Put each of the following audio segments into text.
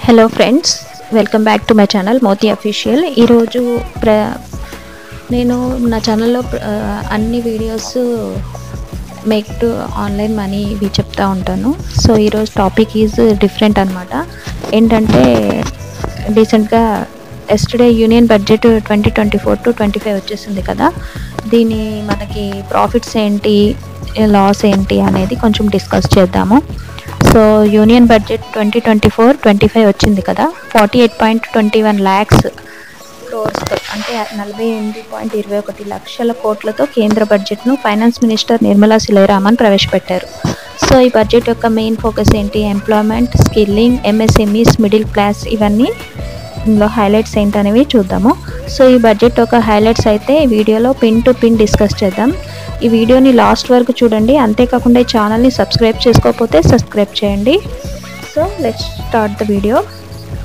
Hello friends, welcome back to my channel Moti official. ఈరోజు నేను నా ఛానల్లో అన్ని videos make to online money ఇవి చెప్తా ఉంటాను. సో ఈరోజు టాపిక్ ఈజ్ డిఫరెంట్ అనమాట. ఏంటంటే రీసెంట్గా ఎస్టర్డే యూనియన్ బడ్జెట్ 2024 to 25 వచ్చేసింది కదా. దీని మనకి ప్రాఫిట్స్ ఏంటి, లాస్ ఏంటి అనేది కొంచెం డిస్కస్ చేద్దాము. సో యూనియన్ బడ్జెట్ 2024-25 వచ్చింది కదా. 48.21 lakhs crores అంటే 48.21 లక్షల కోట్లతో కేంద్ర బడ్జెట్ను ఫైనాన్స్ మినిస్టర్ నిర్మలా సీతారామన్ ప్రవేశపెట్టారు. సో ఈ బడ్జెట్ యొక్క మెయిన్ ఫోకస్ ఏంటి, employment, skilling, MSMEs, middle class, ఇవన్నీ ఇందులో హైలైట్స్ ఏంటనేవి చూద్దాము. సో ఈ బడ్జెట్ యొక్క హైలైట్స్ అయితే వీడియోలో పిన్ టు పిన్ డిస్కస్ చేద్దాం. ఈ వీడియోని లాస్ట్ వరకు చూడండి. అంతేకాకుండా ఈ ఛానల్ని సబ్స్క్రైబ్ చేసుకోకపోతే సబ్స్క్రైబ్ చేయండి. So let's start the video.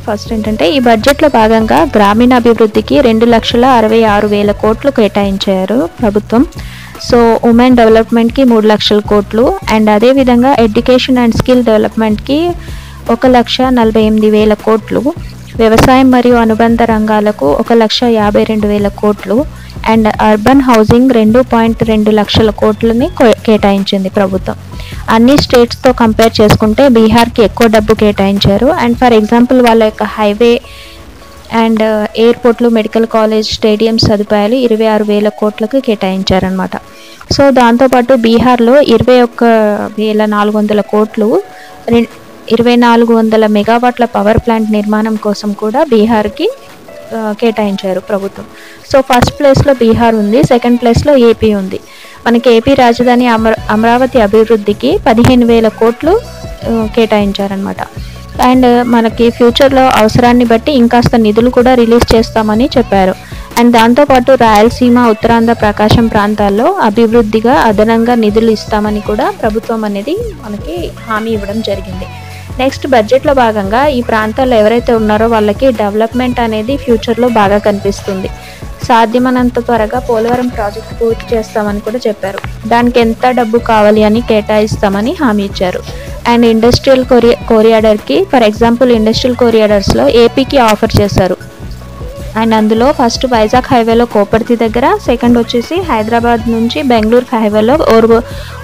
First ఏంటంటే ఈ బడ్జెట్లో భాగంగా గ్రామీణ అభివృద్ధికి 2,66,000 కోట్లు కేటాయించారు ప్రభుత్వం. సో ఉమెన్ డెవలప్మెంట్కి 3 లక్షల కోట్లు, అండ్ అదేవిధంగా ఎడ్యుకేషన్ అండ్ స్కిల్ డెవలప్మెంట్కి 1,48,000 కోట్లు, వ్యవసాయం మరియు అనుబంధ రంగాలకు 1,52,000 కోట్లు, అండ్ అర్బన్ హౌసింగ్ 2.2 లక్షల కోట్లని కేటాయించింది ప్రభుత్వం. అన్ని స్టేట్స్తో కంపేర్ చేసుకుంటే బీహార్కి ఎక్కువ డబ్బు కేటాయించారు. అండ్ ఫర్ ఎగ్జాంపుల్ వాళ్ళ యొక్క హైవే అండ్ ఎయిర్పోర్ట్లు, మెడికల్ కాలేజ్, స్టేడియం సదుపాయాలు 26,000 కోట్లకు కేటాయించారనమాట. సో దాంతోపాటు బీహార్లో 21,400 కోట్లు 2,400 మెగావాట్ల పవర్ ప్లాంట్ నిర్మాణం కోసం కూడా బీహార్కి కేటాయించారు ప్రభుత్వం. సో ఫస్ట్ ప్లేస్లో బీహార్ ఉంది, సెకండ్ ప్లేస్లో ఏపీ ఉంది. మనకి ఏపీ రాజధాని అమరావతి అభివృద్ధికి 15,000 కోట్లు కేటాయించారనమాట. అండ్ మనకి ఫ్యూచర్లో అవసరాన్ని బట్టి ఇంకాస్త నిధులు కూడా రిలీజ్ చేస్తామని చెప్పారు. అండ్ దాంతోపాటు రాయలసీమ, ఉత్తరాంధ్ర, ప్రకాశం ప్రాంతాల్లో అభివృద్ధిగా అదనంగా నిధులు ఇస్తామని కూడా ప్రభుత్వం అనేది మనకి హామీ ఇవ్వడం జరిగింది. నెక్స్ట్ బడ్జెట్లో భాగంగా ఈ ప్రాంతాల్లో ఎవరైతే ఉన్నారో వాళ్ళకి డెవలప్మెంట్ అనేది ఫ్యూచర్లో బాగా కనిపిస్తుంది. సాధ్యమైనంత త్వరగా పోలవరం ప్రాజెక్టు పూర్తి చేస్తామని కూడా చెప్పారు. దానికి ఎంత డబ్బు కావాలి అని కేటాయిస్తామని హామీ ఇచ్చారు. అండ్ ఇండస్ట్రియల్ కోరియాడర్కి, ఫర్ ఎగ్జాంపుల్ ఇండస్ట్రియల్ కోరియాడర్స్లో ఏపీకి ఆఫర్ చేశారు. అండ్ అందులో ఫస్ట్ వైజాగ్ హైవేలో కోపర్తి దగ్గర, సెకండ్ వచ్చేసి హైదరాబాద్ నుంచి బెంగళూరు హైవేలో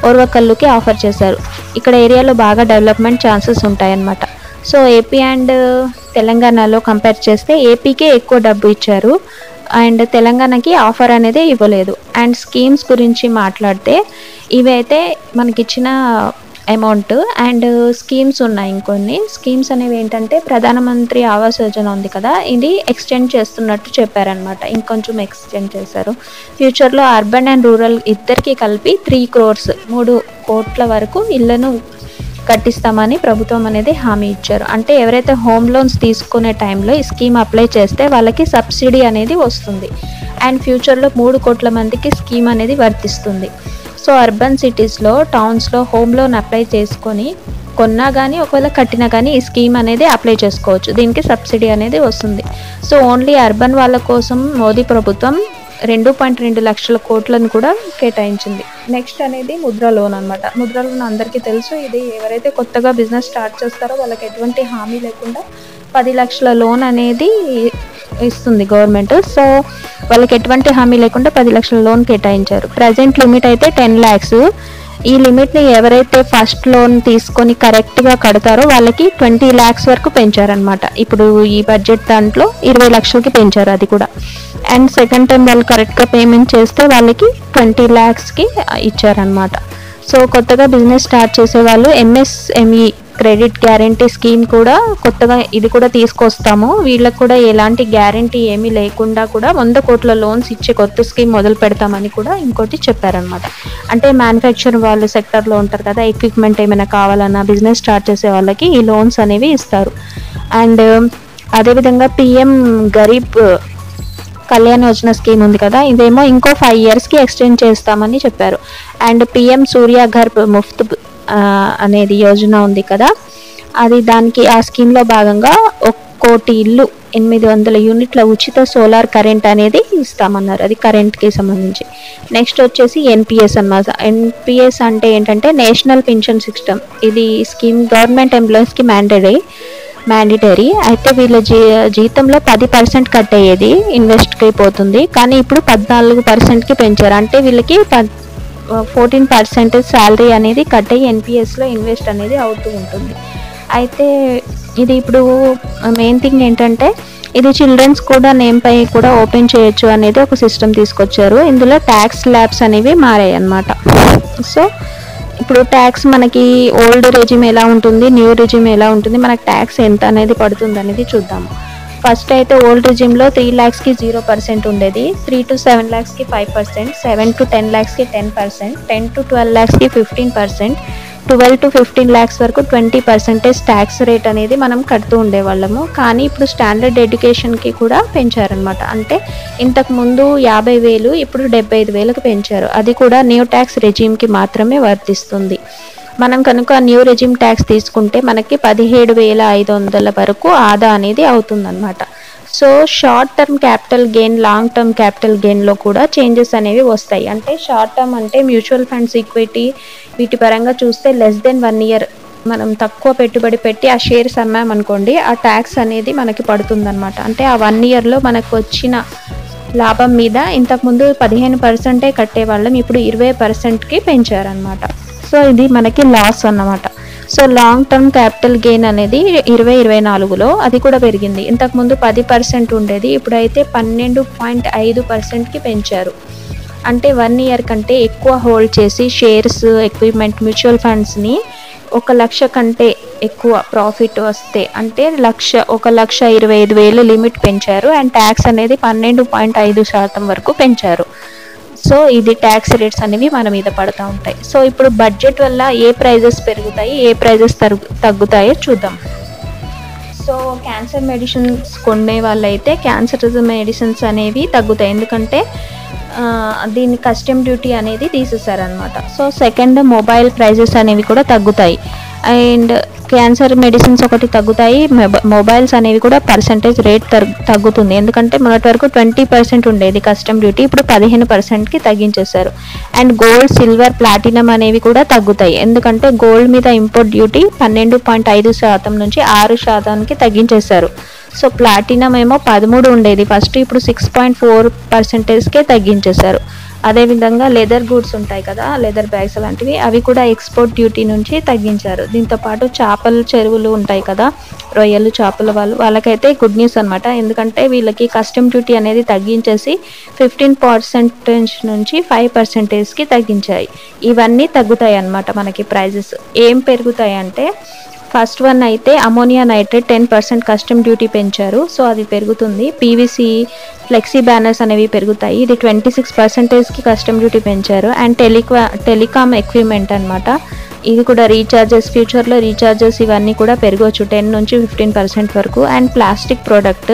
ఓర్వకల్లుకి ఆఫర్ చేశారు. ఇక్కడ ఏరియాలో బాగా డెవలప్మెంట్ ఛాన్సెస్ ఉంటాయన్నమాట. సో ఏపీ అండ్ తెలంగాణలో కంపేర్ చేస్తే ఏపీకే ఎక్కువ డబ్బు ఇచ్చారు అండ్ తెలంగాణకి ఆఫర్ అనేది ఇవ్వలేదు. అండ్ స్కీమ్స్ గురించి మాట్లాడితే ఇవి అయితే మనకిచ్చిన అమౌంట్ అండ్ స్కీమ్స్ ఉన్నాయి. ఇంకొన్ని స్కీమ్స్ అనేవి ఏంటంటే ప్రధానమంత్రి ఆవాస్ యోజన ఉంది కదా, ఇది ఎక్స్టెండ్ చేస్తున్నట్టు చెప్పారనమాట. ఇంకొంచెం ఎక్స్టెండ్ చేశారు. ఫ్యూచర్లో అర్బన్ అండ్ రూరల్ ఇద్దరికి కలిపి 3 crores 3 కోట్ల వరకు ఇళ్లను కట్టిస్తామని ప్రభుత్వం అనేది హామీ ఇచ్చారు. అంటే ఎవరైతే హోమ్ లోన్స్ తీసుకునే టైంలో ఈ స్కీమ్ అప్లై చేస్తే వాళ్ళకి సబ్సిడీ అనేది వస్తుంది. అండ్ ఫ్యూచర్లో 3 కోట్ల మందికి స్కీమ్ అనేది వర్తిస్తుంది. సో అర్బన్ సిటీస్లో, టౌన్స్లో హోమ్ లోన్ అప్లై చేసుకొని కొన్నా కానీ ఒకవేళ కట్టినా కానీ ఈ స్కీమ్ అనేది అప్లై చేసుకోవచ్చు. దీనికి సబ్సిడీ అనేది వస్తుంది. సో ఓన్లీ అర్బన్ వాళ్ళ కోసం మోదీ ప్రభుత్వం 2.2 లక్షల కోట్లను కూడా కేటాయించింది. నెక్స్ట్ అనేది ముద్ర లోన్ అనమాట. ముద్ర లోన్ అందరికీ తెలుసు. ఇది ఎవరైతే కొత్తగా బిజినెస్ స్టార్ట్ చేస్తారో వాళ్ళకి ఎటువంటి హామీ లేకుండా 10 లక్షల లోన్ అనేది ఇస్తుంది గవర్నమెంట్. సో వాళ్ళకి ఎటువంటి హామీ లేకుండా 10 లక్షల లోన్ కేటాయించారు. ప్రజెంట్ లిమిట్ అయితే 10 lakhs. ఈ లిమిట్ని ఎవరైతే ఫస్ట్ లోన్ తీసుకొని కరెక్ట్గా కడతారో వాళ్ళకి 20 lakhs వరకు పెంచారనమాట. ఇప్పుడు ఈ బడ్జెట్ దాంట్లో 20 లక్షలకి పెంచారు అది కూడా. అండ్ సెకండ్ టైం వాళ్ళు కరెక్ట్గా పేమెంట్ చేస్తే వాళ్ళకి 20 lakhsకి ఇచ్చారనమాట. సో కొత్తగా బిజినెస్ స్టార్ట్ చేసే వాళ్ళు ఎంఎస్ఎంఈ క్రెడిట్ గ్యారంటీ స్కీమ్ కూడా కొత్తగా ఇది కూడా తీసుకొస్తాము. వీళ్ళకి కూడా ఎలాంటి గ్యారంటీ ఏమీ లేకుండా కూడా 100 కోట్ల లోన్స్ ఇచ్చే కొత్త స్కీమ్ మొదలు పెడతామని కూడా ఇంకోటి చెప్పారనమాట. అంటే మ్యానుఫ్యాక్చరింగ్ వాళ్ళు సెక్టర్లో ఉంటారు కదా, ఎక్విప్మెంట్ ఏమైనా కావాలన్నా బిజినెస్ స్టార్ట్ చేసే వాళ్ళకి ఈ లోన్స్ అనేవి ఇస్తారు. అండ్ అదేవిధంగా పిఎం గరీబ్ కళ్యాణ్ యోజన స్కీమ్ ఉంది కదా, ఇదేమో ఇంకో 5 yearsకి ఎక్స్టెండ్ చేస్తామని చెప్పారు. అండ్ పిఎం సూర్య ఘర్ ముఫ్త్ అనేది యోజన ఉంది కదా, అది దానికి ఆ స్కీమ్లో భాగంగా 1 కోటి ఇల్లు 800 యూనిట్ల ఉచిత సోలార్ కరెంట్ అనేది ఇస్తామన్నారు. అది కరెంట్కి సంబంధించి. నెక్స్ట్ వచ్చేసి ఎన్పిఎస్ అన్నమాట. ఎన్పిఎస్ అంటే ఏంటంటే నేషనల్ పెన్షన్ సిస్టమ్. ఇది స్కీమ్ గవర్నమెంట్ ఎంప్లాయీస్కి మ్యాండేటరీ. అయితే వీళ్ళ జీతంలో 10% కట్ అయ్యేది, ఇన్వెస్ట్కి అయిపోతుంది. కానీ ఇప్పుడు 14%కి పెంచారు. అంటే వీళ్ళకి 14% శాలరీ అనేది కట్ అయ్యి ఎన్పిఎస్లో ఇన్వెస్ట్ అనేది అవుతూ ఉంటుంది. అయితే ఇది ఇప్పుడు మెయిన్ థింగ్ ఏంటంటే ఇది చిల్డ్రన్స్ కూడా నేమ్పై కూడా ఓపెన్ చేయొచ్చు అనేది ఒక సిస్టమ్ తీసుకొచ్చారు. ఇందులో ట్యాక్స్ ల్యాబ్స్ అనేవి మారాయి అన్నమాట. సో ఇప్పుడు ట్యాక్స్ మనకి ఓల్డ్ రెజిమ్ ఎలా ఉంటుంది, న్యూ రెజిమ్ ఎలా ఉంటుంది, మనకు ట్యాక్స్ ఎంత అనేది పడుతుంది అనేది చూద్దాము. ఫస్ట్ అయితే ఓల్డ్ రెజిమ్లో 3 lakhsకి 0% ఉండేది, 3 to 7 lakhsకి 5%, 7 to 10 lakhsకి 10%, 10 to 12 lakhsకి 15%, 12 to 15 lakhs వరకు 20% ట్యాక్స్ రేట్ అనేది మనం కడుతూ ఉండేవాళ్ళము. కానీ ఇప్పుడు స్టాండర్డ్ ఎడ్యుకేషన్కి కూడా పెంచారనమాట. అంటే ఇంతకుముందు 50,000 ఇప్పుడు 75,000కి పెంచారు. అది కూడా న్యూ ట్యాక్స్ రెజీమ్కి మాత్రమే వర్తిస్తుంది. మనం కనుక న్యూ రెజిమ్ ట్యాక్స్ తీసుకుంటే మనకి 17,500 వరకు ఆదా అనేది అవుతుందన్నమాట. So short term capital gain, long term capital గెయిన్లో కూడా చేంజెస్ అనేవి వస్తాయి. అంటే షార్ట్ టర్మ్ అంటే మ్యూచువల్ ఫండ్స్, ఈక్విటీ వీటి పరంగా చూస్తే less than 1 year మనం తక్కువ పెట్టుబడి పెట్టి ఆ షేర్స్ అమ్మామనుకోండి, ఆ ట్యాక్స్ అనేది మనకి పడుతుందన్నమాట. అంటే ఆ 1 yearలో మనకు వచ్చిన లాభం మీద ఇంతకుముందు 15% కట్టేవాళ్ళం, ఇప్పుడు 20%కి పెంచారనమాట. సో ఇది మనకి లాస్ అన్నమాట. So long term capital gain అనేది 2024లో అది కూడా పెరిగింది. ఇంతకుముందు 10% ఉండేది, ఇప్పుడైతే 12.5%కి పెంచారు. అంటే 1 year కంటే ఎక్కువ హోల్డ్ చేసి షేర్స్, ఎక్విప్మెంట్, మ్యూచువల్ ఫండ్స్ని 1 లక్ష కంటే ఎక్కువ ప్రాఫిట్ వస్తే అంటే 1,25,000 లిమిట్ పెంచారు. అండ్ ట్యాక్స్ అనేది 12.5% వరకు పెంచారు. సో ఇది ట్యాక్స్ రేట్స్ అనేవి మన మీద పడుతూ ఉంటాయి. సో ఇప్పుడు బడ్జెట్ వల్ల ఏ ప్రైజెస్ పెరుగుతాయి, ఏ ప్రైజెస్ తగ్గుతాయో చూద్దాం. సో క్యాన్సర్ మెడిసిన్స్ కొనే వాళ్ళైతే క్యాన్సర్ మెడిసిన్స్ అనేవి తగ్గుతాయి, ఎందుకంటే దీని కస్టమ్ డ్యూటీ అనేది తీసేసారనమాట. సో సెకండ్, మొబైల్ ప్రైజెస్ అనేవి కూడా తగ్గుతాయి. అండ్ క్యాన్సర్ మెడిసిన్స్ ఒకటి తగ్గుతాయి, మొబైల్స్ అనేవి కూడా పర్సంటేజ్ రేట్ తగ్గుతుంది. ఎందుకంటే మొన్నటి వరకు 20% ఉండేది కస్టమ్ డ్యూటీ, ఇప్పుడు 15%కి తగ్గించేశారు. అండ్ గోల్డ్, సిల్వర్, ప్లాటినం అనేవి కూడా తగ్గుతాయి. ఎందుకంటే గోల్డ్ మీద ఇంపోర్ట్ డ్యూటీ 12.5% నుంచి 6%కి తగ్గించేశారు. సో ప్లాటినం ఏమో 13 ఉండేది ఫస్ట్, ఇప్పుడు 6.4%కే తగ్గించేశారు. అదేవిధంగా లెదర్ గూడ్స్ ఉంటాయి కదా, లెదర్ బ్యాగ్స్ లాంటివి, అవి కూడా ఎక్స్పోర్ట్ డ్యూటీ నుంచి తగ్గించారు. దీంతోపాటు చేపల చెరువులు ఉంటాయి కదా, రొయ్యలు, చేపల వాళ్ళకైతే గుడ్ న్యూస్ అనమాట. ఎందుకంటే వీళ్ళకి కస్టమ్ డ్యూటీ అనేది తగ్గించేసి 15% నుంచి 5%కి తగ్గించాయి. ఇవన్నీ తగ్గుతాయి అన్నమాట మనకి ప్రైజెస్. ఏం పెరుగుతాయి అంటే ఫస్ట్ వన్ అయితే అమోనియా నైట్రేట్ 10% కస్టమ్ డ్యూటీ పెంచారు. సో అది పెరుగుతుంది. పీవీసీ, ఫ్లెక్సీ బ్యానర్స్ అనేవి పెరుగుతాయి. ఇది 26%కి కస్టమ్ డ్యూటీ పెంచారు. అండ్ టెలికామ్ ఎక్విప్మెంట్ అనమాట, ఇది కూడా రీఛార్జెస్, ఫ్యూచర్లో రీఛార్జెస్ ఇవన్నీ కూడా పెరగవచ్చు 10 నుంచి 15% వరకు. అండ్ ప్లాస్టిక్ ప్రోడక్ట్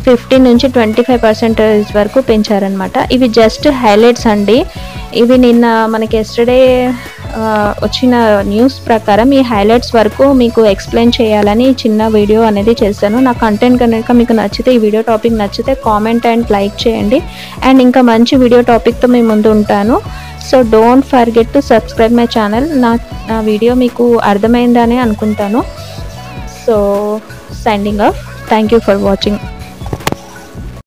15 నుంచి 25% వరకు పెంచారనమాట. ఇవి జస్ట్ హైలైట్స్ అండి. ఇవి నిన్న మనకి ఎస్టర్డే వచ్చిన న్యూస్ ప్రకారం ఈ హైలైట్స్ వరకు మీకు ఎక్స్ప్లెయిన్ చేయాలని చిన్న వీడియో అనేది చేశాను. నా కంటెంట్ కనుక మీకు నచ్చితే, ఈ వీడియో టాపిక్ నచ్చితే కామెంట్ అండ్ లైక్ చేయండి. అండ్ ఇంకా మంచి వీడియో టాపిక్తో మీ ముందు ఉంటాను. So don't forget to subscribe my channel. నా వీడియో మీకు అర్థమైందని అనుకుంటాను. So signing off. Thank you for watching.